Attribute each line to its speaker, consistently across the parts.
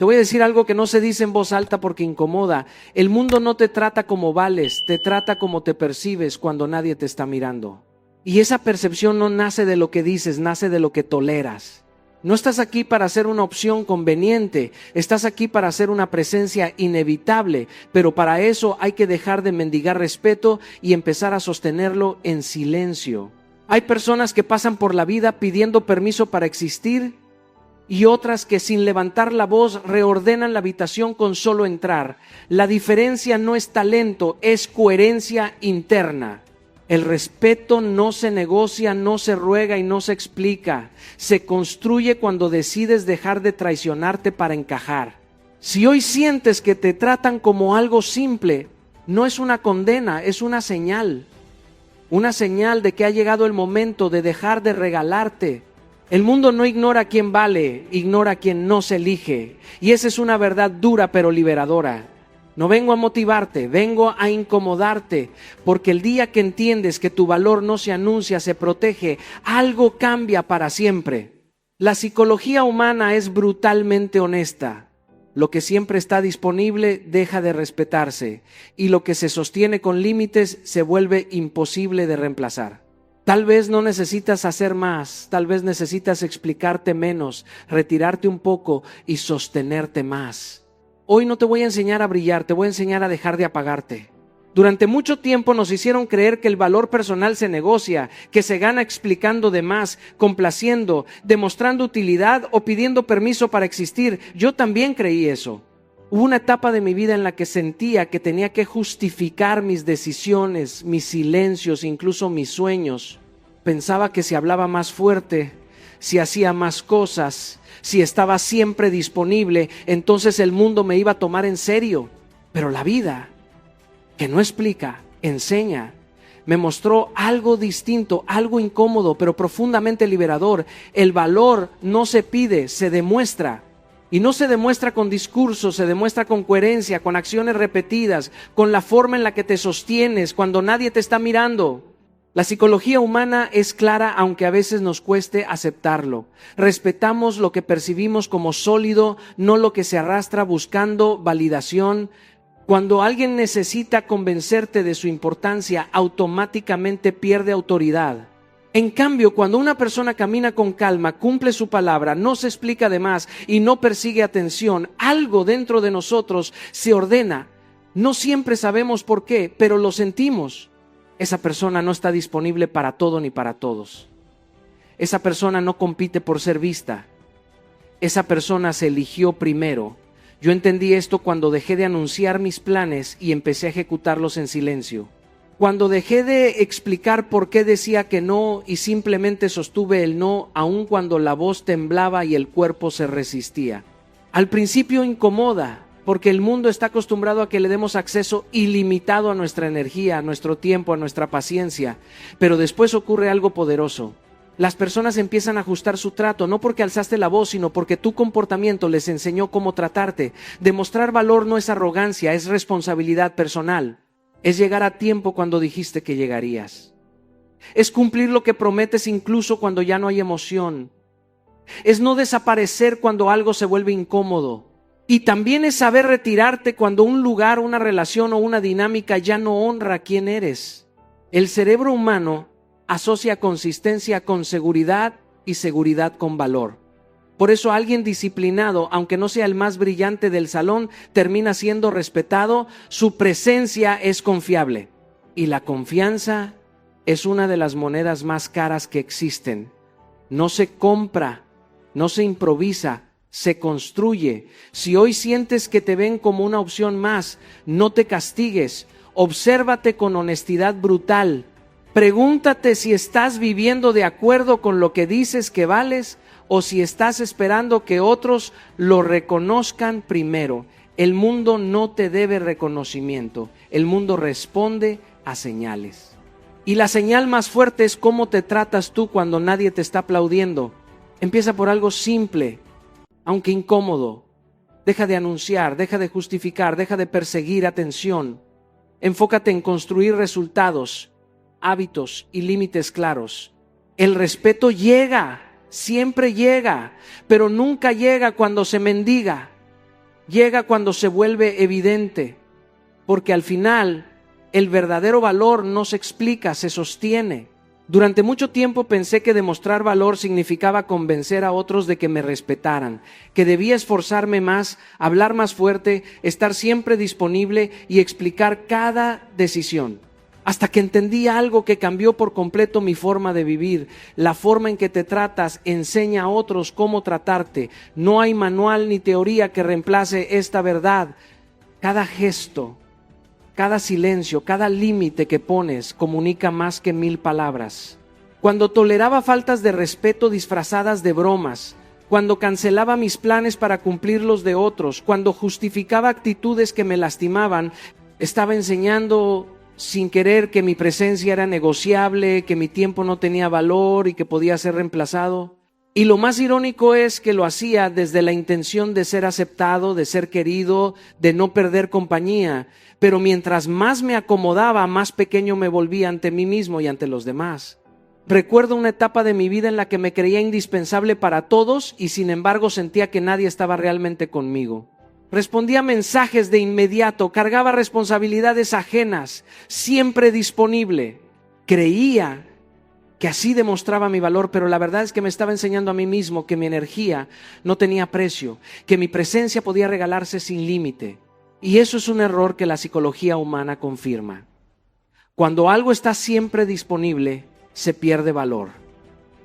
Speaker 1: Te voy a decir algo que no se dice en voz alta porque incomoda. El mundo no te trata como vales, te trata como te percibes cuando nadie te está mirando. Y esa percepción no nace de lo que dices, nace de lo que toleras. No estás aquí para ser una opción conveniente, estás aquí para ser una presencia inevitable, pero para eso hay que dejar de mendigar respeto y empezar a sostenerlo en silencio. Hay personas que pasan por la vida pidiendo permiso para existir y otras que sin levantar la voz reordenan la habitación con solo entrar. La diferencia no es talento, es coherencia interna. El respeto no se negocia, no se ruega y no se explica. Se construye cuando decides dejar de traicionarte para encajar. Si hoy sientes que te tratan como algo simple, no es una condena, es una señal. Una señal de que ha llegado el momento de dejar de regalarte. El mundo no ignora a quien vale, ignora a quien no se elige. Y esa es una verdad dura pero liberadora. No vengo a motivarte, vengo a incomodarte, porque el día que entiendes que tu valor no se anuncia, se protege, algo cambia para siempre. La psicología humana es brutalmente honesta. Lo que siempre está disponible deja de respetarse, y lo que se sostiene con límites se vuelve imposible de reemplazar. Tal vez no necesitas hacer más, tal vez necesitas explicarte menos, retirarte un poco y sostenerte más. Hoy no te voy a enseñar a brillar, te voy a enseñar a dejar de apagarte. Durante mucho tiempo nos hicieron creer que el valor personal se negocia, que se gana explicando de más, complaciendo, demostrando utilidad o pidiendo permiso para existir. Yo también creí eso. Hubo una etapa de mi vida en la que sentía que tenía que justificar mis decisiones, mis silencios, incluso mis sueños. Pensaba que si hablaba más fuerte, si hacía más cosas, si estaba siempre disponible, entonces el mundo me iba a tomar en serio. Pero la vida, que no explica, enseña, me mostró algo distinto, algo incómodo, pero profundamente liberador. El valor no se pide, se demuestra. Y no se demuestra con discursos, se demuestra con coherencia, con acciones repetidas, con la forma en la que te sostienes cuando nadie te está mirando. La psicología humana es clara, aunque a veces nos cueste aceptarlo. Respetamos lo que percibimos como sólido, no lo que se arrastra buscando validación. Cuando alguien necesita convencerte de su importancia, automáticamente pierde autoridad. En cambio, cuando una persona camina con calma, cumple su palabra, no se explica de más y no persigue atención, algo dentro de nosotros se ordena. No siempre sabemos por qué, pero lo sentimos. Esa persona no está disponible para todo ni para todos. Esa persona no compite por ser vista. Esa persona se eligió primero. Yo entendí esto cuando dejé de anunciar mis planes y empecé a ejecutarlos en silencio. Cuando dejé de explicar por qué decía que no y simplemente sostuve el no, aun cuando la voz temblaba y el cuerpo se resistía. Al principio incomoda, porque el mundo está acostumbrado a que le demos acceso ilimitado a nuestra energía, a nuestro tiempo, a nuestra paciencia. Pero después ocurre algo poderoso. Las personas empiezan a ajustar su trato, no porque alzaste la voz, sino porque tu comportamiento les enseñó cómo tratarte. Demostrar valor no es arrogancia, es responsabilidad personal. Es llegar a tiempo cuando dijiste que llegarías. Es cumplir lo que prometes incluso cuando ya no hay emoción. Es no desaparecer cuando algo se vuelve incómodo. Y también es saber retirarte cuando un lugar, una relación o una dinámica ya no honra quién eres. El cerebro humano asocia consistencia con seguridad y seguridad con valor. Por eso alguien disciplinado, aunque no sea el más brillante del salón, termina siendo respetado. Su presencia es confiable. Y la confianza es una de las monedas más caras que existen. No se compra, no se improvisa, se construye. Si hoy sientes que te ven como una opción más, no te castigues. Obsérvate con honestidad brutal. Pregúntate si estás viviendo de acuerdo con lo que dices que vales o si estás esperando que otros lo reconozcan primero. El mundo no te debe reconocimiento. El mundo responde a señales. Y la señal más fuerte es cómo te tratas tú cuando nadie te está aplaudiendo. Empieza por algo simple, aunque incómodo. Deja de anunciar, deja de justificar, deja de perseguir atención. Enfócate en construir resultados, hábitos y límites claros. El respeto llega, siempre llega, pero nunca llega cuando se mendiga. llega cuando se vuelve evidente, porque al final el verdadero valor no se explica, se sostiene. Durante mucho tiempo pensé que demostrar valor significaba convencer a otros de que me respetaran, que debía esforzarme más, hablar más fuerte, estar siempre disponible y explicar cada decisión. Hasta que entendí algo que cambió por completo mi forma de vivir. La forma en que te tratas enseña a otros cómo tratarte. No hay manual ni teoría que reemplace esta verdad. Cada gesto, cada silencio, cada límite que pones comunica más que 1000 palabras. Cuando toleraba faltas de respeto disfrazadas de bromas, cuando cancelaba mis planes para cumplir los de otros, cuando justificaba actitudes que me lastimaban, estaba enseñando sin querer que mi presencia era negociable, que mi tiempo no tenía valor y que podía ser reemplazado. Y lo más irónico es que lo hacía desde la intención de ser aceptado, de ser querido, de no perder compañía. Pero mientras más me acomodaba, más pequeño me volvía ante mí mismo y ante los demás. Recuerdo una etapa de mi vida en la que me creía indispensable para todos y sin embargo sentía que nadie estaba realmente conmigo. Respondía mensajes de inmediato, cargaba responsabilidades ajenas, siempre disponible. Creía que así demostraba mi valor, pero la verdad es que me estaba enseñando a mí mismo que mi energía no tenía precio, que mi presencia podía regalarse sin límite. Y eso es un error que la psicología humana confirma. Cuando algo está siempre disponible, se pierde valor.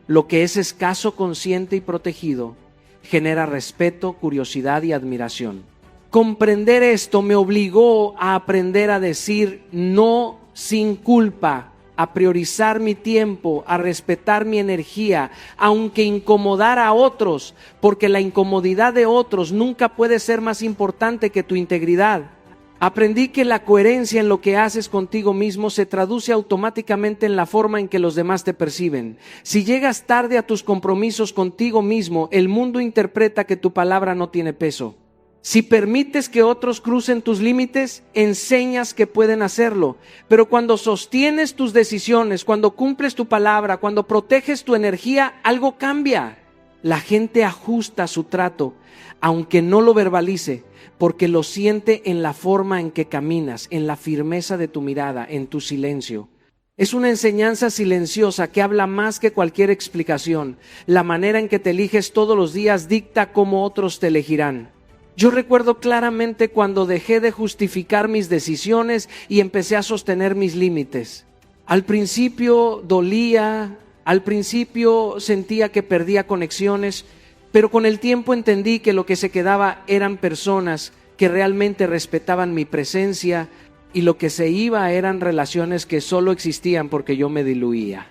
Speaker 1: Lo que es escaso, consciente y protegido genera respeto, curiosidad y admiración. Comprender esto me obligó a aprender a decir no sin culpa, a priorizar mi tiempo, a respetar mi energía, aunque incomodara a otros, porque la incomodidad de otros nunca puede ser más importante que tu integridad. Aprendí que la coherencia en lo que haces contigo mismo se traduce automáticamente en la forma en que los demás te perciben. Si llegas tarde a tus compromisos contigo mismo, el mundo interpreta que tu palabra no tiene peso. Si permites que otros crucen tus límites, enseñas que pueden hacerlo. Pero cuando sostienes tus decisiones, cuando cumples tu palabra, cuando proteges tu energía, algo cambia. La gente ajusta su trato, aunque no lo verbalice, porque lo siente en la forma en que caminas, en la firmeza de tu mirada, en tu silencio. Es una enseñanza silenciosa que habla más que cualquier explicación. La manera en que te eliges todos los días dicta cómo otros te elegirán. Yo recuerdo claramente cuando dejé de justificar mis decisiones y empecé a sostener mis límites. Al principio dolía, al principio sentía que perdía conexiones, pero con el tiempo entendí que lo que se quedaba eran personas que realmente respetaban mi presencia y lo que se iba eran relaciones que solo existían porque yo me diluía.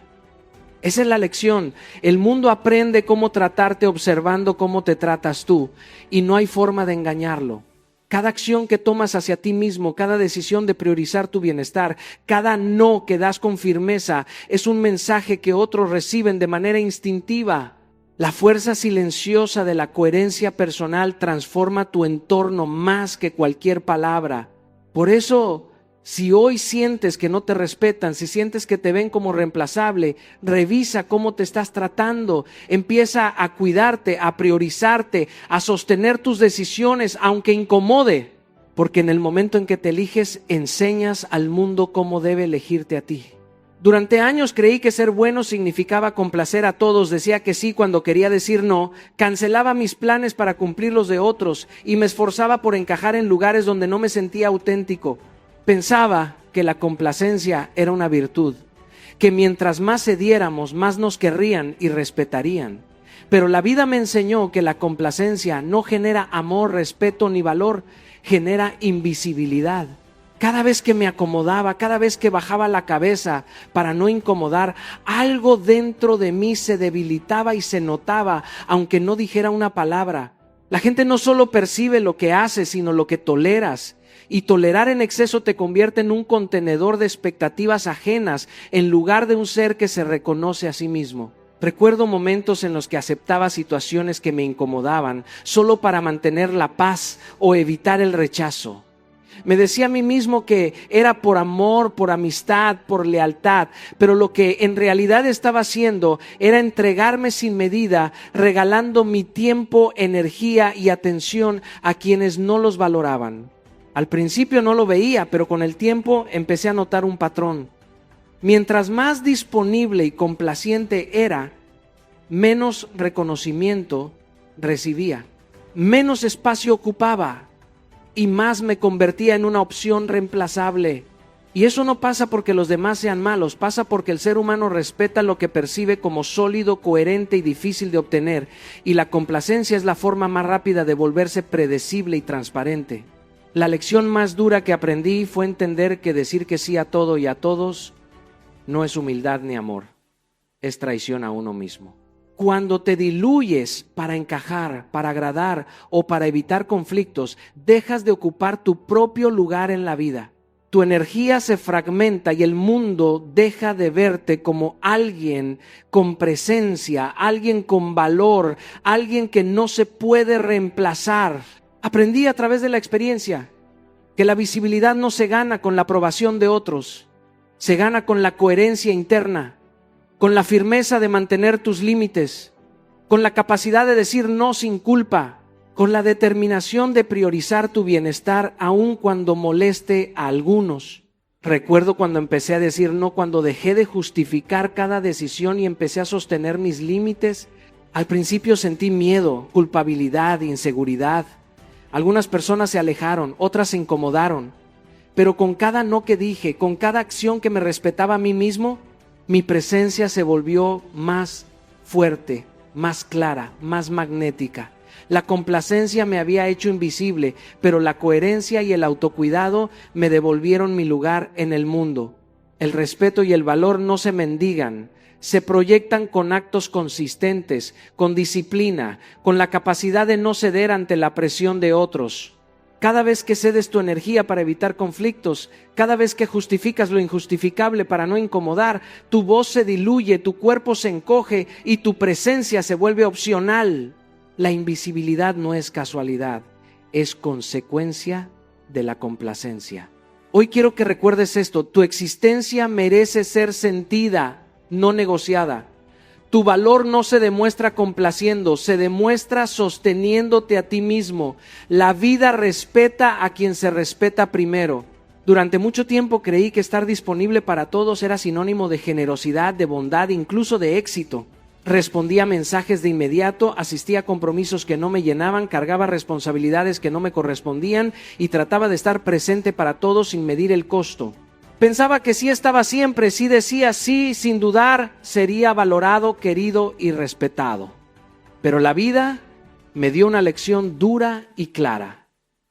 Speaker 1: Esa es la lección. El mundo aprende cómo tratarte observando cómo te tratas tú y no hay forma de engañarlo. Cada acción que tomas hacia ti mismo, cada decisión de priorizar tu bienestar, cada no que das con firmeza es un mensaje que otros reciben de manera instintiva. La fuerza silenciosa de la coherencia personal transforma tu entorno más que cualquier palabra. Por eso, si hoy sientes que no te respetan, si sientes que te ven como reemplazable, revisa cómo te estás tratando. Empieza a cuidarte, a priorizarte, a sostener tus decisiones, aunque incomode. Porque en el momento en que te eliges, enseñas al mundo cómo debe elegirte a ti. Durante años creí que ser bueno significaba complacer a todos, decía que sí cuando quería decir no, cancelaba mis planes para cumplir los de otros y me esforzaba por encajar en lugares donde no me sentía auténtico. Pensaba que la complacencia era una virtud, que mientras más cediéramos, más nos querrían y respetarían. Pero la vida me enseñó que la complacencia no genera amor, respeto ni valor, genera invisibilidad. Cada vez que me acomodaba, cada vez que bajaba la cabeza para no incomodar, algo dentro de mí se debilitaba y se notaba, aunque no dijera una palabra. La gente no solo percibe lo que haces, sino lo que toleras. Y tolerar en exceso te convierte en un contenedor de expectativas ajenas en lugar de un ser que se reconoce a sí mismo. Recuerdo momentos en los que aceptaba situaciones que me incomodaban solo para mantener la paz o evitar el rechazo. Me decía a mí mismo que era por amor, por amistad, por lealtad, pero lo que en realidad estaba haciendo era entregarme sin medida, regalando mi tiempo, energía y atención a quienes no los valoraban. Al principio no lo veía, pero con el tiempo empecé a notar un patrón. Mientras más disponible y complaciente era, menos reconocimiento recibía, menos espacio ocupaba y más me convertía en una opción reemplazable. Y eso no pasa porque los demás sean malos, pasa porque el ser humano respeta lo que percibe como sólido, coherente y difícil de obtener, y la complacencia es la forma más rápida de volverse predecible y transparente. La lección más dura que aprendí fue entender que decir que sí a todo y a todos no es humildad ni amor, es traición a uno mismo. Cuando te diluyes para encajar, para agradar o para evitar conflictos, dejas de ocupar tu propio lugar en la vida. Tu energía se fragmenta y el mundo deja de verte como alguien con presencia, alguien con valor, alguien que no se puede reemplazar. Aprendí a través de la experiencia que la visibilidad no se gana con la aprobación de otros, se gana con la coherencia interna, con la firmeza de mantener tus límites, con la capacidad de decir no sin culpa, con la determinación de priorizar tu bienestar aun cuando moleste a algunos. Recuerdo cuando empecé a decir no, cuando dejé de justificar cada decisión y empecé a sostener mis límites. Al principio sentí miedo, culpabilidad, inseguridad. Algunas personas se alejaron, otras se incomodaron. Pero con cada no que dije, con cada acción que me respetaba a mí mismo, mi presencia se volvió más fuerte, más clara, más magnética. La complacencia me había hecho invisible, pero la coherencia y el autocuidado me devolvieron mi lugar en el mundo. El respeto y el valor no se mendigan, se proyectan con actos consistentes, con disciplina, con la capacidad de no ceder ante la presión de otros. Cada vez que cedes tu energía para evitar conflictos, cada vez que justificas lo injustificable para no incomodar, tu voz se diluye, tu cuerpo se encoge y tu presencia se vuelve opcional. La invisibilidad no es casualidad, es consecuencia de la complacencia. Hoy quiero que recuerdes esto: tu existencia merece ser sentida, no negociada. Tu valor no se demuestra complaciendo, se demuestra sosteniéndote a ti mismo. La vida respeta a quien se respeta primero. Durante mucho tiempo creí que estar disponible para todos era sinónimo de generosidad, de bondad, incluso de éxito. Respondía a mensajes de inmediato, asistía a compromisos que no me llenaban, cargaba responsabilidades que no me correspondían y trataba de estar presente para todos sin medir el costo. Pensaba que sí estaba siempre, sí decía sí, sin dudar, sería valorado, querido y respetado. Pero la vida me dio una lección dura y clara.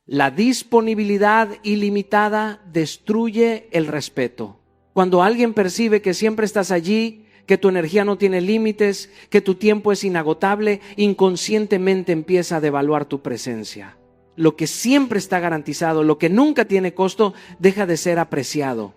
Speaker 1: La disponibilidad ilimitada destruye el respeto. Cuando alguien percibe que siempre estás allí, que tu energía no tiene límites, que tu tiempo es inagotable, inconscientemente empieza a devaluar tu presencia. Lo que siempre está garantizado, lo que nunca tiene costo, deja de ser apreciado.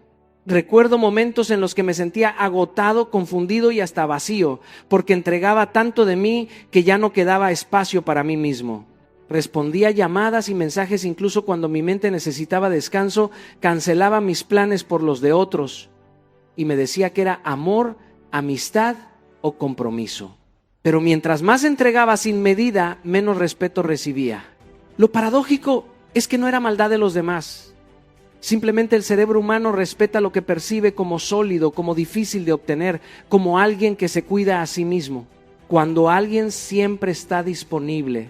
Speaker 1: Recuerdo momentos en los que me sentía agotado, confundido y hasta vacío, porque entregaba tanto de mí que ya no quedaba espacio para mí mismo. Respondía llamadas y mensajes incluso cuando mi mente necesitaba descanso, cancelaba mis planes por los de otros y me decía que era amor, amistad o compromiso. Pero mientras más entregaba sin medida, menos respeto recibía. Lo paradójico es que no era maldad de los demás. Simplemente el cerebro humano respeta lo que percibe como sólido, como difícil de obtener, como alguien que se cuida a sí mismo. Cuando alguien siempre está disponible,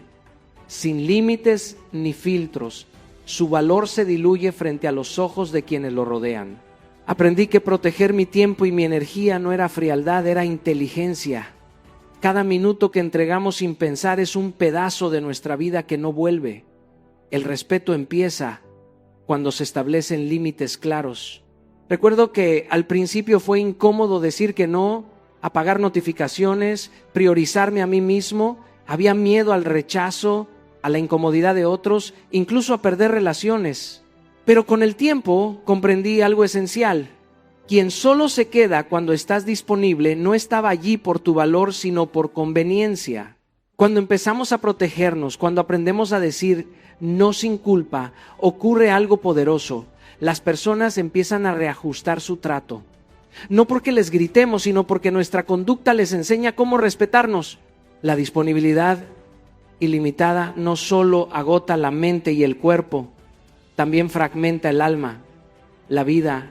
Speaker 1: sin límites ni filtros, su valor se diluye frente a los ojos de quienes lo rodean. Aprendí que proteger mi tiempo y mi energía no era frialdad, era inteligencia. Cada minuto que entregamos sin pensar es un pedazo de nuestra vida que no vuelve. El respeto empieza cuando se establecen límites claros. Recuerdo que al principio fue incómodo decir que no, apagar notificaciones, priorizarme a mí mismo. Había miedo al rechazo, a la incomodidad de otros, incluso a perder relaciones. Pero con el tiempo comprendí algo esencial. Quien solo se queda cuando estás disponible no estaba allí por tu valor, sino por conveniencia. Cuando empezamos a protegernos, cuando aprendemos a decir no sin culpa, ocurre algo poderoso. Las personas empiezan a reajustar su trato. No porque les gritemos, sino porque nuestra conducta les enseña cómo respetarnos. La disponibilidad ilimitada no solo agota la mente y el cuerpo, también fragmenta el alma. La vida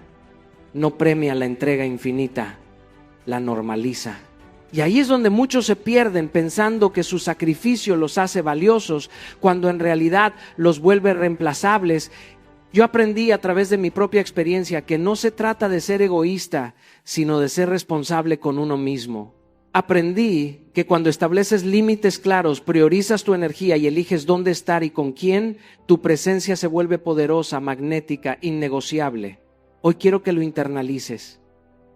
Speaker 1: no premia la entrega infinita, la normaliza. Y ahí es donde muchos se pierden pensando que su sacrificio los hace valiosos, cuando en realidad los vuelve reemplazables. Yo aprendí a través de mi propia experiencia que no se trata de ser egoísta, sino de ser responsable con uno mismo. Aprendí que cuando estableces límites claros, priorizas tu energía y eliges dónde estar y con quién, tu presencia se vuelve poderosa, magnética, innegociable. Hoy quiero que lo internalices.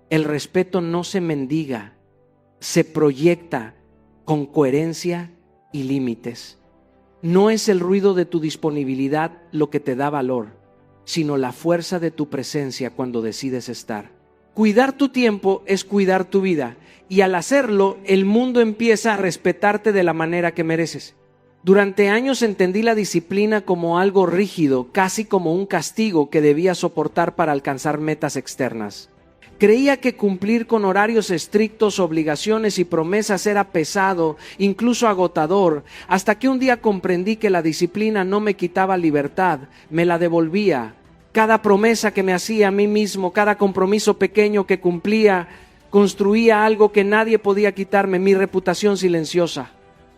Speaker 1: El respeto no se mendiga, se proyecta con coherencia y límites. No es el ruido de tu disponibilidad lo que te da valor, sino la fuerza de tu presencia cuando decides estar. Cuidar tu tiempo es cuidar tu vida, y al hacerlo, el mundo empieza a respetarte de la manera que mereces. Durante años entendí la disciplina como algo rígido, casi como un castigo que debía soportar para alcanzar metas externas. Creía que cumplir con horarios estrictos, obligaciones y promesas era pesado, incluso agotador, hasta que un día comprendí que la disciplina no me quitaba libertad, me la devolvía. Cada promesa que me hacía a mí mismo, cada compromiso pequeño que cumplía, construía algo que nadie podía quitarme, mi reputación silenciosa.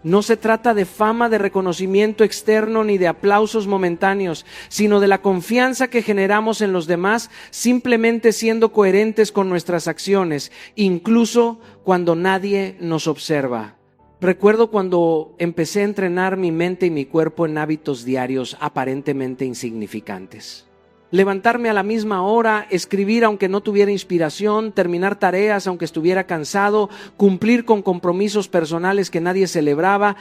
Speaker 1: No se trata de fama, de reconocimiento externo ni de aplausos momentáneos, sino de la confianza que generamos en los demás simplemente siendo coherentes con nuestras acciones, incluso cuando nadie nos observa. Recuerdo cuando empecé a entrenar mi mente y mi cuerpo en hábitos diarios aparentemente insignificantes. Levantarme a la misma hora, escribir aunque no tuviera inspiración, terminar tareas aunque estuviera cansado, cumplir con compromisos personales que nadie celebraba.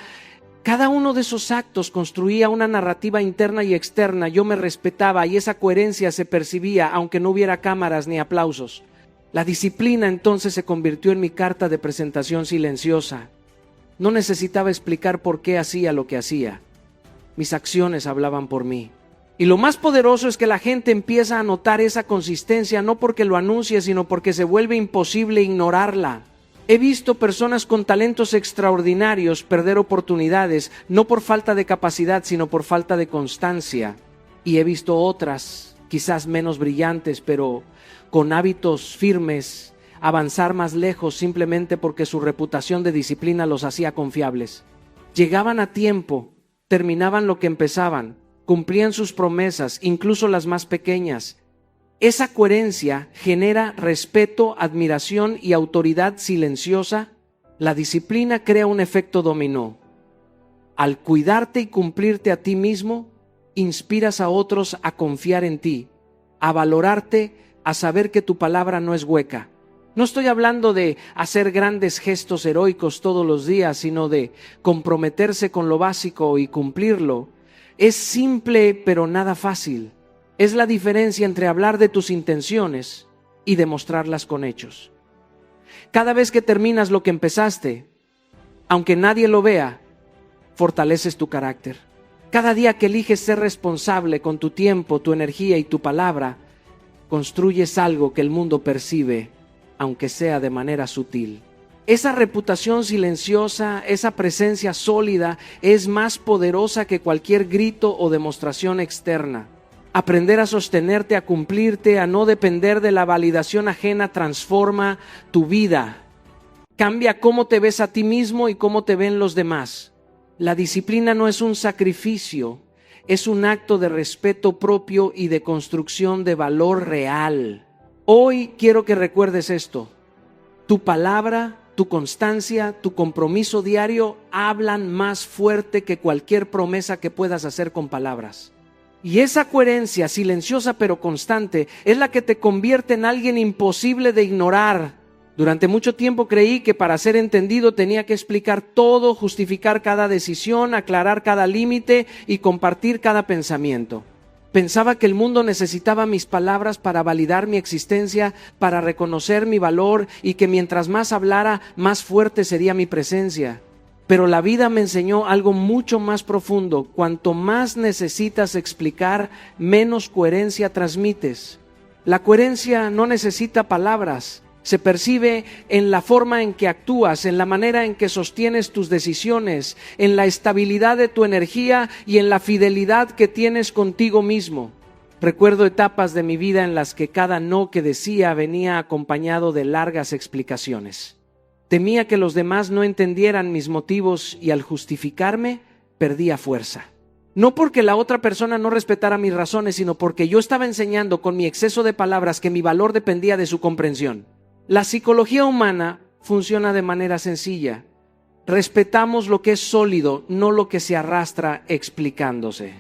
Speaker 1: Cada uno de esos actos construía una narrativa interna y externa. Yo me respetaba y esa coherencia se percibía aunque no hubiera cámaras ni aplausos. La disciplina entonces se convirtió en mi carta de presentación silenciosa. No necesitaba explicar por qué hacía lo que hacía. Mis acciones hablaban por mí. Y lo más poderoso es que la gente empieza a notar esa consistencia, no porque lo anuncie, sino porque se vuelve imposible ignorarla. He visto personas con talentos extraordinarios perder oportunidades, no por falta de capacidad, sino por falta de constancia. Y he visto otras, quizás menos brillantes, pero con hábitos firmes, avanzar más lejos simplemente porque su reputación de disciplina los hacía confiables. Llegaban a tiempo, terminaban lo que empezaban, cumplían sus promesas, incluso las más pequeñas. Esa coherencia genera respeto, admiración y autoridad silenciosa. La disciplina crea un efecto dominó. Al cuidarte y cumplirte a ti mismo, inspiras a otros a confiar en ti, a valorarte, a saber que tu palabra no es hueca. No estoy hablando de hacer grandes gestos heroicos todos los días, sino de comprometerse con lo básico y cumplirlo. Es simple, pero nada fácil. Es la diferencia entre hablar de tus intenciones y demostrarlas con hechos. Cada vez que terminas lo que empezaste, aunque nadie lo vea, fortaleces tu carácter. Cada día que eliges ser responsable con tu tiempo, tu energía y tu palabra, construyes algo que el mundo percibe, aunque sea de manera sutil. Esa reputación silenciosa, esa presencia sólida, es más poderosa que cualquier grito o demostración externa. Aprender a sostenerte, a cumplirte, a no depender de la validación ajena transforma tu vida. Cambia cómo te ves a ti mismo y cómo te ven los demás. La disciplina no es un sacrificio, es un acto de respeto propio y de construcción de valor real. Hoy quiero que recuerdes esto. Tu palabra, tu constancia, tu compromiso diario hablan más fuerte que cualquier promesa que puedas hacer con palabras. Y esa coherencia silenciosa pero constante es la que te convierte en alguien imposible de ignorar. Durante mucho tiempo creí que para ser entendido tenía que explicar todo, justificar cada decisión, aclarar cada límite y compartir cada pensamiento. Pensaba que el mundo necesitaba mis palabras para validar mi existencia, para reconocer mi valor y que mientras más hablara, más fuerte sería mi presencia. Pero la vida me enseñó algo mucho más profundo. Cuanto más necesitas explicar, menos coherencia transmites. La coherencia no necesita palabras. Se percibe en la forma en que actúas, en la manera en que sostienes tus decisiones, en la estabilidad de tu energía y en la fidelidad que tienes contigo mismo. Recuerdo etapas de mi vida en las que cada no que decía venía acompañado de largas explicaciones. Temía que los demás no entendieran mis motivos y al justificarme, perdía fuerza. No porque la otra persona no respetara mis razones, sino porque yo estaba enseñando con mi exceso de palabras que mi valor dependía de su comprensión. La psicología humana funciona de manera sencilla. Respetamos lo que es sólido, no lo que se arrastra explicándose.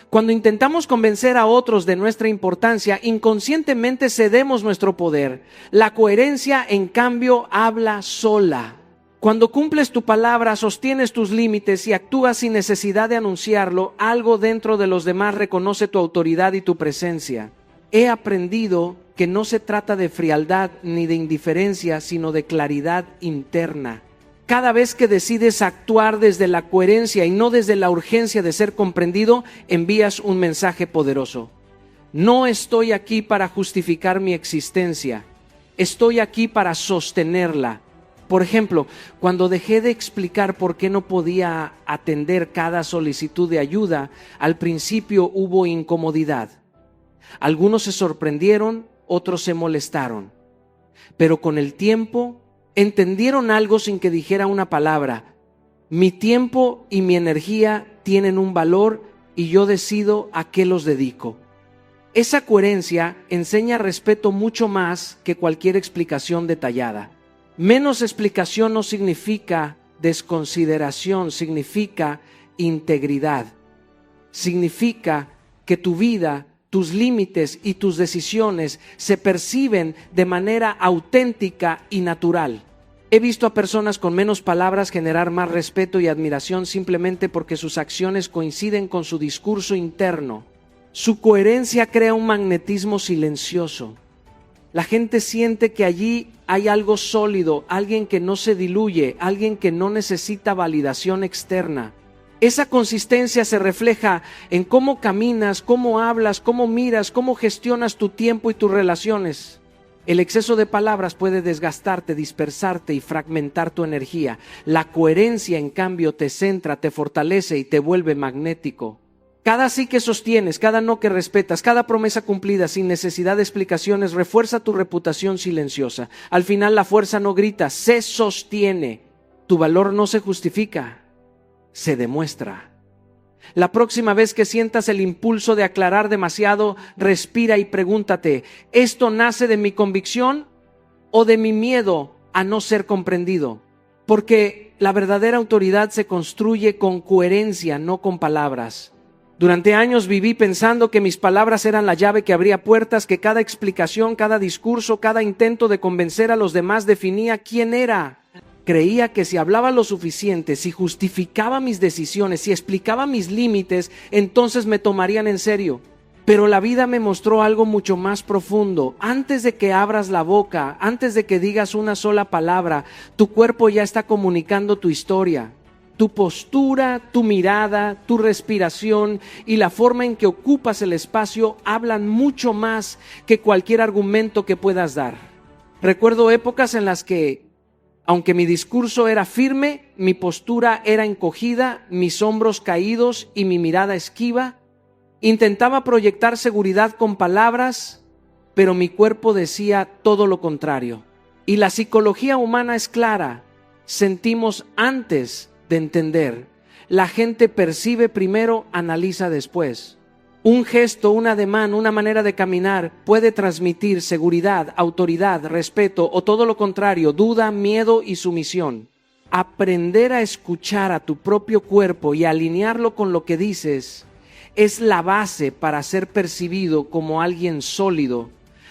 Speaker 1: Cuando intentamos convencer a otros de nuestra importancia, inconscientemente cedemos nuestro poder. La coherencia, en cambio, habla sola. Cuando cumples tu palabra, sostienes tus límites y actúas sin necesidad de anunciarlo, algo dentro de los demás reconoce tu autoridad y tu presencia. He aprendido que no se trata de frialdad ni de indiferencia, sino de claridad interna. Cada vez que decides actuar desde la coherencia y no desde la urgencia de ser comprendido, envías un mensaje poderoso. No estoy aquí para justificar mi existencia, estoy aquí para sostenerla. Por ejemplo, cuando dejé de explicar por qué no podía atender cada solicitud de ayuda, al principio hubo incomodidad. Algunos se sorprendieron, otros se molestaron. Pero con el tiempo entendieron algo sin que dijera una palabra. Mi tiempo y mi energía tienen un valor y yo decido a qué los dedico. Esa coherencia enseña respeto mucho más que cualquier explicación detallada. Menos explicación no significa desconsideración, significa integridad. Significa que tu vida, tus límites y tus decisiones se perciben de manera auténtica y natural. He visto a personas con menos palabras generar más respeto y admiración simplemente porque sus acciones coinciden con su discurso interno. Su coherencia crea un magnetismo silencioso. La gente siente que allí hay algo sólido, alguien que no se diluye, alguien que no necesita validación externa. Esa consistencia se refleja en cómo caminas, cómo hablas, cómo miras, cómo gestionas tu tiempo y tus relaciones. El exceso de palabras puede desgastarte, dispersarte y fragmentar tu energía. La coherencia, en cambio, te centra, te fortalece y te vuelve magnético. Cada sí que sostienes, cada no que respetas, cada promesa cumplida sin necesidad de explicaciones refuerza tu reputación silenciosa. Al final la fuerza no grita, se sostiene. Tu valor no se justifica, se demuestra. La próxima vez que sientas el impulso de aclarar demasiado, respira y pregúntate, ¿esto nace de mi convicción o de mi miedo a no ser comprendido? Porque la verdadera autoridad se construye con coherencia, no con palabras. Durante años viví pensando que mis palabras eran la llave que abría puertas, que cada explicación, cada discurso, cada intento de convencer a los demás definía quién era. Creía que si hablaba lo suficiente, si justificaba mis decisiones, si explicaba mis límites, entonces me tomarían en serio. Pero la vida me mostró algo mucho más profundo. Antes de que abras la boca, antes de que digas una sola palabra, tu cuerpo ya está comunicando tu historia. Tu postura, tu mirada, tu respiración y la forma en que ocupas el espacio hablan mucho más que cualquier argumento que puedas dar. Recuerdo épocas en las que, aunque mi discurso era firme, mi postura era encogida, mis hombros caídos y mi mirada esquiva. Intentaba proyectar seguridad con palabras, pero mi cuerpo decía todo lo contrario. Y la psicología humana es clara. Sentimos antes de entender. La gente percibe primero, analiza después. Un gesto, un ademán, una manera de caminar puede transmitir seguridad, autoridad, respeto o todo lo contrario, duda, miedo y sumisión. Aprender a escuchar a tu propio cuerpo y alinearlo con lo que dices es la base para ser percibido como alguien sólido,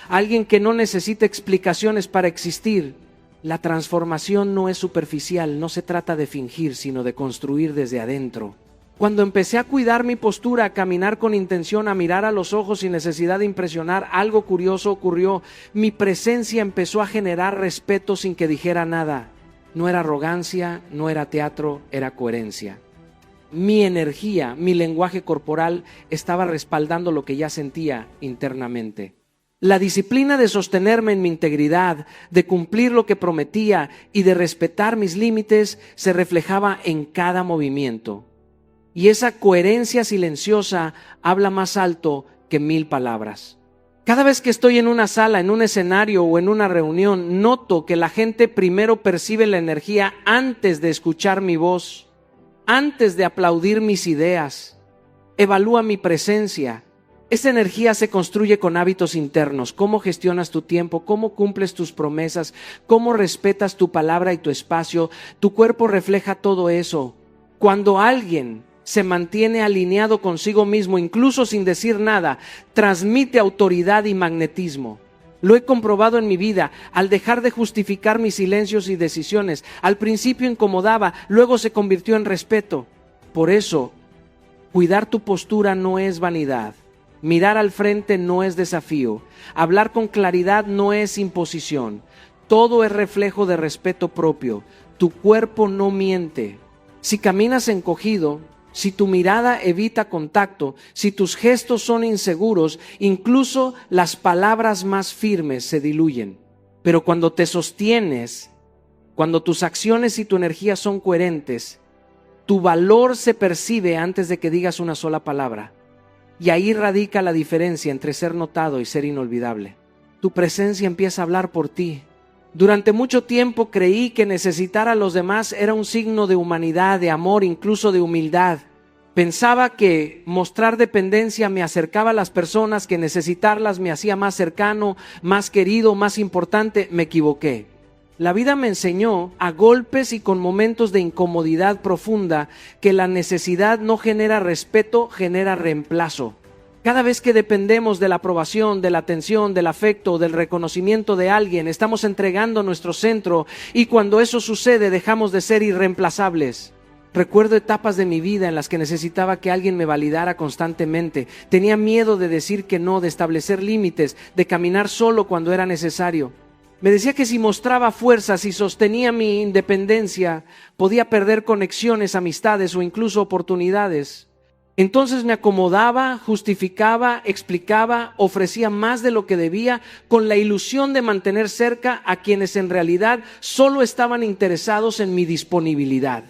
Speaker 1: alguien que no necesita explicaciones para existir. La transformación no es superficial, no se trata de fingir, sino de construir desde adentro. Cuando empecé a cuidar mi postura, a caminar con intención, a mirar a los ojos sin necesidad de impresionar, algo curioso ocurrió. Mi presencia empezó a generar respeto sin que dijera nada. No era arrogancia, no era teatro, era coherencia. Mi energía, mi lenguaje corporal estaba respaldando lo que ya sentía internamente. La disciplina de sostenerme en mi integridad, de cumplir lo que prometía y de respetar mis límites se reflejaba en cada movimiento. Y esa coherencia silenciosa habla más alto que 1000 palabras. Cada vez que estoy en una sala, en un escenario o en una reunión, noto que la gente primero percibe la energía antes de escuchar mi voz, antes de aplaudir mis ideas. Evalúa mi presencia. Esa energía se construye con hábitos internos. Cómo gestionas tu tiempo, cómo cumples tus promesas, cómo respetas tu palabra y tu espacio. Tu cuerpo refleja todo eso. Cuando alguien se mantiene alineado consigo mismo, incluso sin decir nada, transmite autoridad y magnetismo. Lo he comprobado en mi vida, al dejar de justificar mis silencios y decisiones. Al principio incomodaba, luego se convirtió en respeto. Por eso, cuidar tu postura no es vanidad. Mirar al frente no es desafío. Hablar con claridad no es imposición. Todo es reflejo de respeto propio. Tu cuerpo no miente. Si caminas encogido, si tu mirada evita contacto, si tus gestos son inseguros, incluso las palabras más firmes se diluyen. Pero cuando te sostienes, cuando tus acciones y tu energía son coherentes, tu valor se percibe antes de que digas una sola palabra. Y ahí radica la diferencia entre ser notado y ser inolvidable. Tu presencia empieza a hablar por ti. Durante mucho tiempo creí que necesitar a los demás era un signo de humanidad, de amor, incluso de humildad. Pensaba que mostrar dependencia me acercaba a las personas, que necesitarlas me hacía más cercano, más querido, más importante. Me equivoqué. La vida me enseñó, a golpes y con momentos de incomodidad profunda, que la necesidad no genera respeto, genera reemplazo. Cada vez que dependemos de la aprobación, de la atención, del afecto, del reconocimiento de alguien, estamos entregando nuestro centro, y cuando eso sucede dejamos de ser irreemplazables. Recuerdo etapas de mi vida en las que necesitaba que alguien me validara constantemente. Tenía miedo de decir que no, de establecer límites, de caminar solo cuando era necesario. Me decía que si mostraba fuerza, si sostenía mi independencia, podía perder conexiones, amistades o incluso oportunidades. Entonces me acomodaba, justificaba, explicaba, ofrecía más de lo que debía, con la ilusión de mantener cerca a quienes en realidad solo estaban interesados en mi disponibilidad.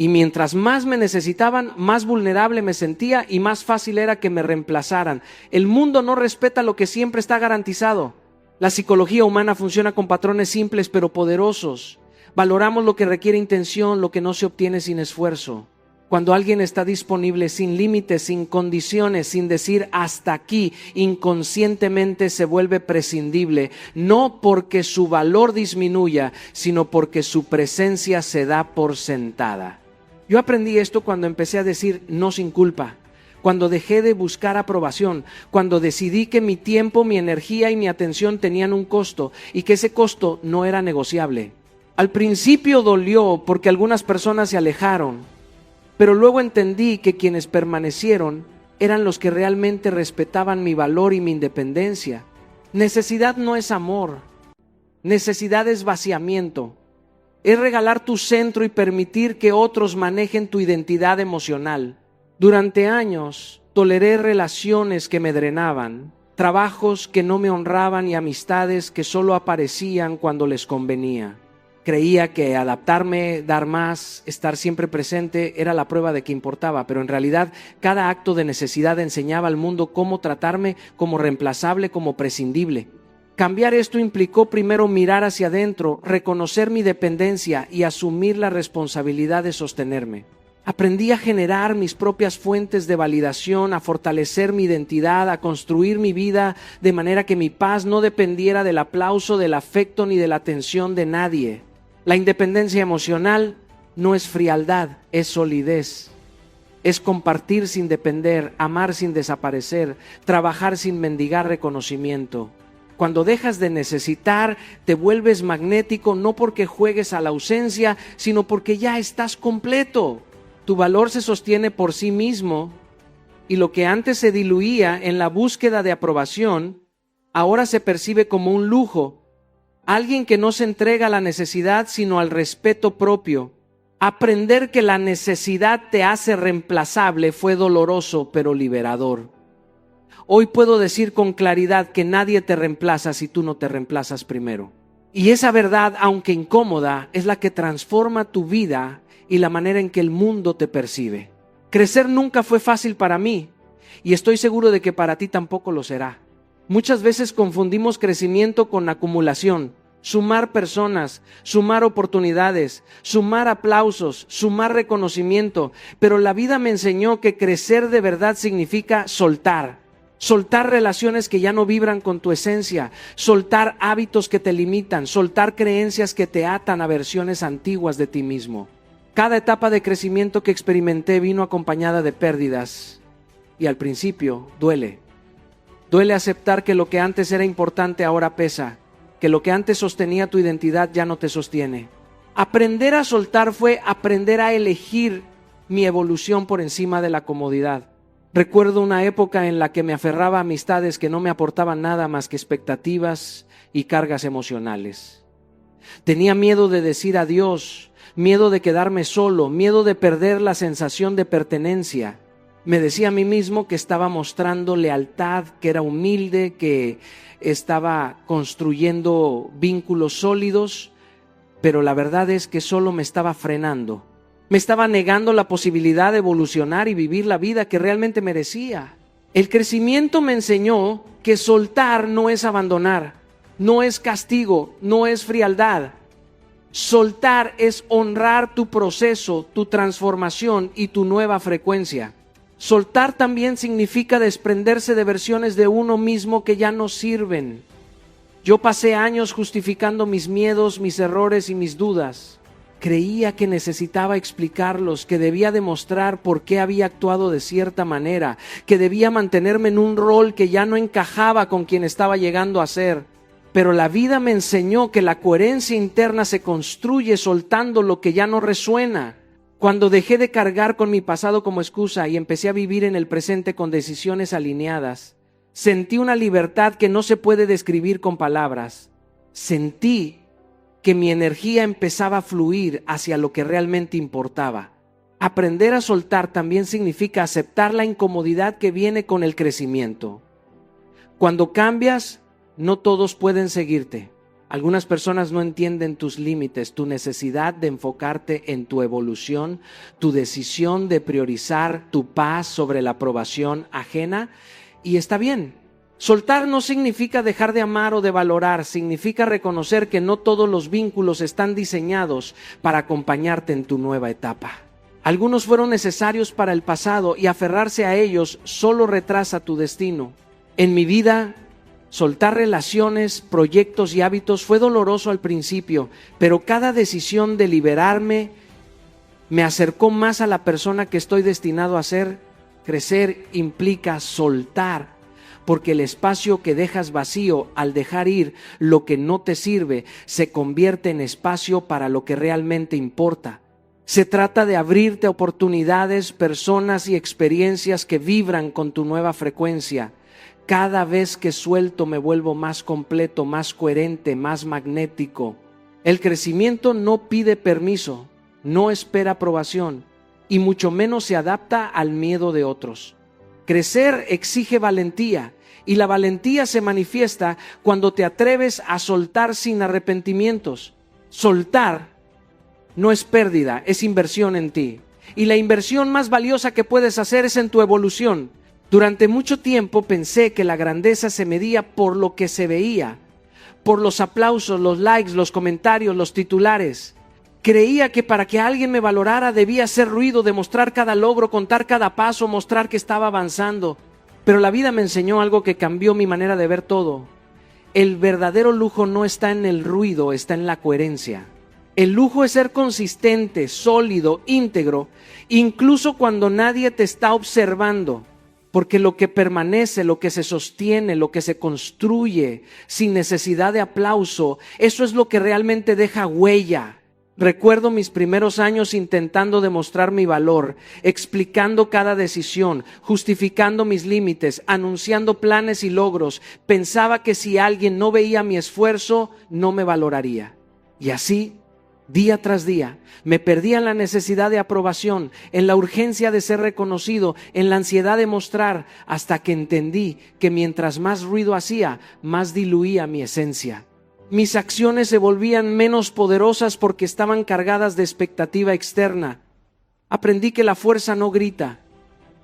Speaker 1: Y mientras más me necesitaban, más vulnerable me sentía y más fácil era que me reemplazaran. El mundo no respeta lo que siempre está garantizado. La psicología humana funciona con patrones simples pero poderosos. Valoramos lo que requiere intención, lo que no se obtiene sin esfuerzo. Cuando alguien está disponible sin límites, sin condiciones, sin decir hasta aquí, inconscientemente se vuelve prescindible, no porque su valor disminuya, sino porque su presencia se da por sentada. Yo aprendí esto cuando empecé a decir no sin culpa, cuando dejé de buscar aprobación, cuando decidí que mi tiempo, mi energía y mi atención tenían un costo y que ese costo no era negociable. Al principio dolió porque algunas personas se alejaron, pero luego entendí que quienes permanecieron eran los que realmente respetaban mi valor y mi independencia. Necesidad no es amor, necesidad es vaciamiento. Es regalar tu centro y permitir que otros manejen tu identidad emocional. Durante años toleré relaciones que me drenaban, trabajos que no me honraban y amistades que solo aparecían cuando les convenía. Creía que adaptarme, dar más, estar siempre presente era la prueba de que importaba, pero en realidad cada acto de necesidad enseñaba al mundo cómo tratarme, como reemplazable, como prescindible. Cambiar esto implicó primero mirar hacia adentro, reconocer mi dependencia y asumir la responsabilidad de sostenerme. Aprendí a generar mis propias fuentes de validación, a fortalecer mi identidad, a construir mi vida de manera que mi paz no dependiera del aplauso, del afecto ni de la atención de nadie. La independencia emocional no es frialdad, es solidez. Es compartir sin depender, amar sin desaparecer, trabajar sin mendigar reconocimiento. Cuando dejas de necesitar, te vuelves magnético no porque juegues a la ausencia, sino porque ya estás completo. Tu valor se sostiene por sí mismo y lo que antes se diluía en la búsqueda de aprobación, ahora se percibe como un lujo. Alguien que no se entrega a la necesidad, sino al respeto propio. Aprender que la necesidad te hace reemplazable fue doloroso, pero liberador. Hoy puedo decir con claridad que nadie te reemplaza si tú no te reemplazas primero. Y esa verdad, aunque incómoda, es la que transforma tu vida y la manera en que el mundo te percibe. Crecer nunca fue fácil para mí, y estoy seguro de que para ti tampoco lo será. Muchas veces confundimos crecimiento con acumulación, sumar personas, sumar oportunidades, sumar aplausos, sumar reconocimiento, pero la vida me enseñó que crecer de verdad significa soltar. Soltar relaciones que ya no vibran con tu esencia, soltar hábitos que te limitan, soltar creencias que te atan a versiones antiguas de ti mismo. Cada etapa de crecimiento que experimenté vino acompañada de pérdidas y al principio duele. Duele aceptar que lo que antes era importante ahora pesa, que lo que antes sostenía tu identidad ya no te sostiene. Aprender a soltar fue aprender a elegir mi evolución por encima de la comodidad. Recuerdo una época en la que me aferraba a amistades que no me aportaban nada más que expectativas y cargas emocionales. Tenía miedo de decir adiós, miedo de quedarme solo, miedo de perder la sensación de pertenencia. Me decía a mí mismo que estaba mostrando lealtad, que era humilde, que estaba construyendo vínculos sólidos, pero la verdad es que solo me estaba frenando. Me estaba negando la posibilidad de evolucionar y vivir la vida que realmente merecía. El crecimiento me enseñó que soltar no es abandonar, no es castigo, no es frialdad. Soltar es honrar tu proceso, tu transformación y tu nueva frecuencia. Soltar también significa desprenderse de versiones de uno mismo que ya no sirven. Yo pasé años justificando mis miedos, mis errores y mis dudas. Creía que necesitaba explicarlos, que debía demostrar por qué había actuado de cierta manera, que debía mantenerme en un rol que ya no encajaba con quien estaba llegando a ser. Pero la vida me enseñó que la coherencia interna se construye soltando lo que ya no resuena. Cuando dejé de cargar con mi pasado como excusa y empecé a vivir en el presente con decisiones alineadas, sentí una libertad que no se puede describir con palabras. Sentí que mi energía empezaba a fluir hacia lo que realmente importaba. Aprender a soltar también significa aceptar la incomodidad que viene con el crecimiento. Cuando cambias, no todos pueden seguirte. Algunas personas no entienden tus límites, tu necesidad de enfocarte en tu evolución, tu decisión de priorizar tu paz sobre la aprobación ajena, y está bien. Soltar no significa dejar de amar o de valorar, significa reconocer que no todos los vínculos están diseñados para acompañarte en tu nueva etapa. Algunos fueron necesarios para el pasado y aferrarse a ellos solo retrasa tu destino. En mi vida, soltar relaciones, proyectos y hábitos fue doloroso al principio, pero cada decisión de liberarme me acercó más a la persona que estoy destinado a ser. Crecer implica soltar, porque el espacio que dejas vacío al dejar ir lo que no te sirve se convierte en espacio para lo que realmente importa. Se trata de abrirte a oportunidades, personas y experiencias que vibran con tu nueva frecuencia. Cada vez que suelto me vuelvo más completo, más coherente, más magnético. El crecimiento no pide permiso, no espera aprobación y mucho menos se adapta al miedo de otros. Crecer exige valentía y la valentía se manifiesta cuando te atreves a soltar sin arrepentimientos. Soltar no es pérdida, es inversión en ti. Y la inversión más valiosa que puedes hacer es en tu evolución. Durante mucho tiempo pensé que la grandeza se medía por lo que se veía, por los aplausos, los likes, los comentarios, los titulares. Creía que para que alguien me valorara debía hacer ruido, demostrar cada logro, contar cada paso, mostrar que estaba avanzando. Pero la vida me enseñó algo que cambió mi manera de ver todo. El verdadero lujo no está en el ruido, está en la coherencia. El lujo es ser consistente, sólido, íntegro, incluso cuando nadie te está observando. Porque lo que permanece, lo que se sostiene, lo que se construye sin necesidad de aplauso, eso es lo que realmente deja huella. Recuerdo mis primeros años intentando demostrar mi valor, explicando cada decisión, justificando mis límites, anunciando planes y logros. Pensaba que si alguien no veía mi esfuerzo, no me valoraría. Y así, día tras día, me perdía en la necesidad de aprobación, en la urgencia de ser reconocido, en la ansiedad de mostrar, hasta que entendí que mientras más ruido hacía, más diluía mi esencia. Mis acciones se volvían menos poderosas porque estaban cargadas de expectativa externa. Aprendí que la fuerza no grita,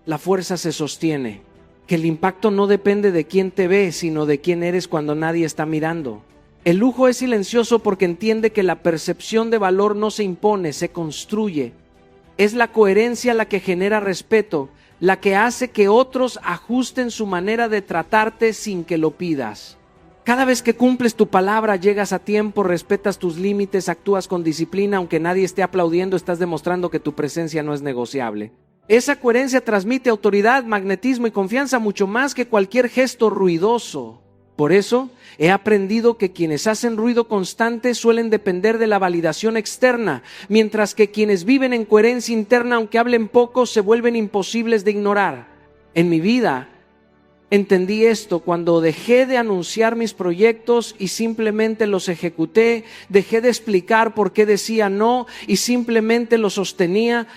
Speaker 1: la fuerza se sostiene, que el impacto no depende de quién te ve, sino de quién eres cuando nadie está mirando. El lujo es silencioso porque entiende que la percepción de valor no se impone, se construye. Es la coherencia la que genera respeto, la que hace que otros ajusten su manera de tratarte sin que lo pidas. Cada vez que cumples tu palabra, llegas a tiempo, respetas tus límites, actúas con disciplina, aunque nadie esté aplaudiendo, estás demostrando que tu presencia no es negociable. Esa coherencia transmite autoridad, magnetismo y confianza mucho más que cualquier gesto ruidoso. Por eso, he aprendido que quienes hacen ruido constante suelen depender de la validación externa, mientras que quienes viven en coherencia interna, aunque hablen poco, se vuelven imposibles de ignorar. En mi vida, entendí esto cuando dejé de anunciar mis proyectos y simplemente los ejecuté, dejé de explicar por qué decía no y simplemente los sostenía.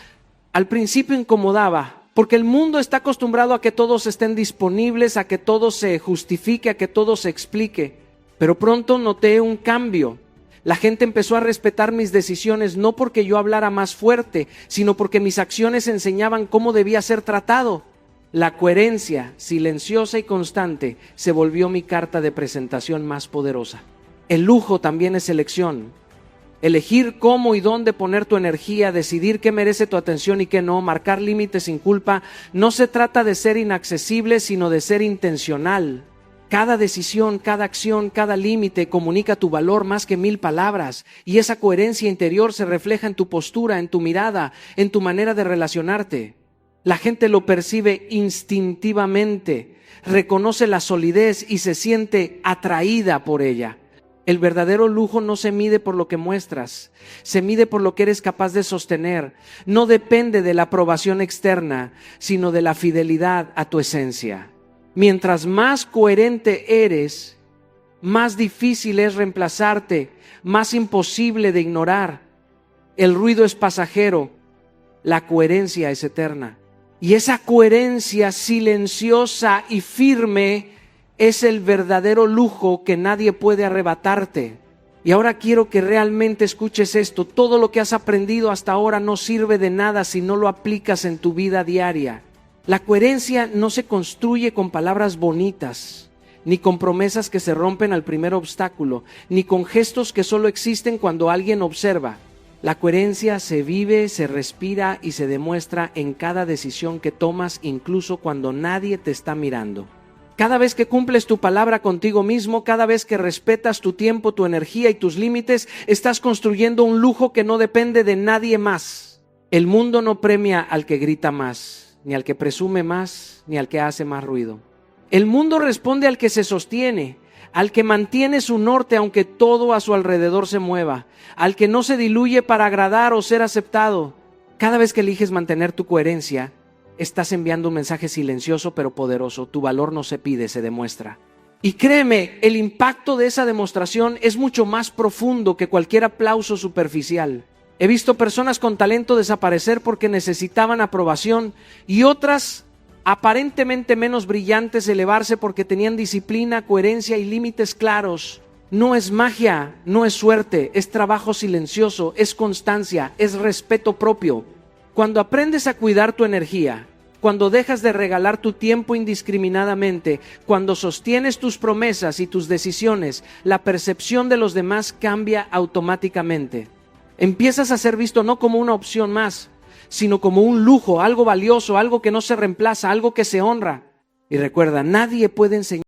Speaker 1: Al principio incomodaba, porque el mundo está acostumbrado a que todos estén disponibles, a que todo se justifique, a que todo se explique. Pero pronto noté un cambio. La gente empezó a respetar mis decisiones no porque yo hablara más fuerte, sino porque mis acciones enseñaban cómo debía ser tratado. La coherencia, silenciosa y constante, se volvió mi carta de presentación más poderosa. El lujo también es elección. Elegir cómo y dónde poner tu energía, decidir qué merece tu atención y qué no, marcar límites sin culpa. No se trata de ser inaccesible, sino de ser intencional. Cada decisión, cada acción, cada límite comunica tu valor más que 1000 palabras. Y esa coherencia interior se refleja en tu postura, en tu mirada, en tu manera de relacionarte. La gente lo percibe instintivamente, reconoce la solidez y se siente atraída por ella. El verdadero lujo no se mide por lo que muestras, se mide por lo que eres capaz de sostener. No depende de la aprobación externa, sino de la fidelidad a tu esencia. Mientras más coherente eres, más difícil es reemplazarte, más imposible de ignorar. El ruido es pasajero, la coherencia es eterna. Y esa coherencia silenciosa y firme es el verdadero lujo que nadie puede arrebatarte. Y ahora quiero que realmente escuches esto. Todo lo que has aprendido hasta ahora no sirve de nada si no lo aplicas en tu vida diaria. La coherencia no se construye con palabras bonitas, ni con promesas que se rompen al primer obstáculo, ni con gestos que solo existen cuando alguien observa. La coherencia se vive, se respira y se demuestra en cada decisión que tomas, incluso cuando nadie te está mirando. Cada vez que cumples tu palabra contigo mismo, cada vez que respetas tu tiempo, tu energía y tus límites, estás construyendo un lujo que no depende de nadie más. El mundo no premia al que grita más, ni al que presume más, ni al que hace más ruido. El mundo responde al que se sostiene, al que mantiene su norte aunque todo a su alrededor se mueva, al que no se diluye para agradar o ser aceptado. Cada vez que eliges mantener tu coherencia, estás enviando un mensaje silencioso pero poderoso. Tu valor no se pide, se demuestra. Y créeme, el impacto de esa demostración es mucho más profundo que cualquier aplauso superficial. He visto personas con talento desaparecer porque necesitaban aprobación y otras aparentemente menos brillantes elevarse porque tenían disciplina, coherencia y límites claros. No es magia, no es suerte, es trabajo silencioso, es constancia, es respeto propio. Cuando aprendes a cuidar tu energía, cuando dejas de regalar tu tiempo indiscriminadamente, cuando sostienes tus promesas y tus decisiones, la percepción de los demás cambia automáticamente. Empiezas a ser visto no como una opción más, sino como un lujo, algo valioso, algo que no se reemplaza, algo que se honra. Y recuerda, nadie puede enseñar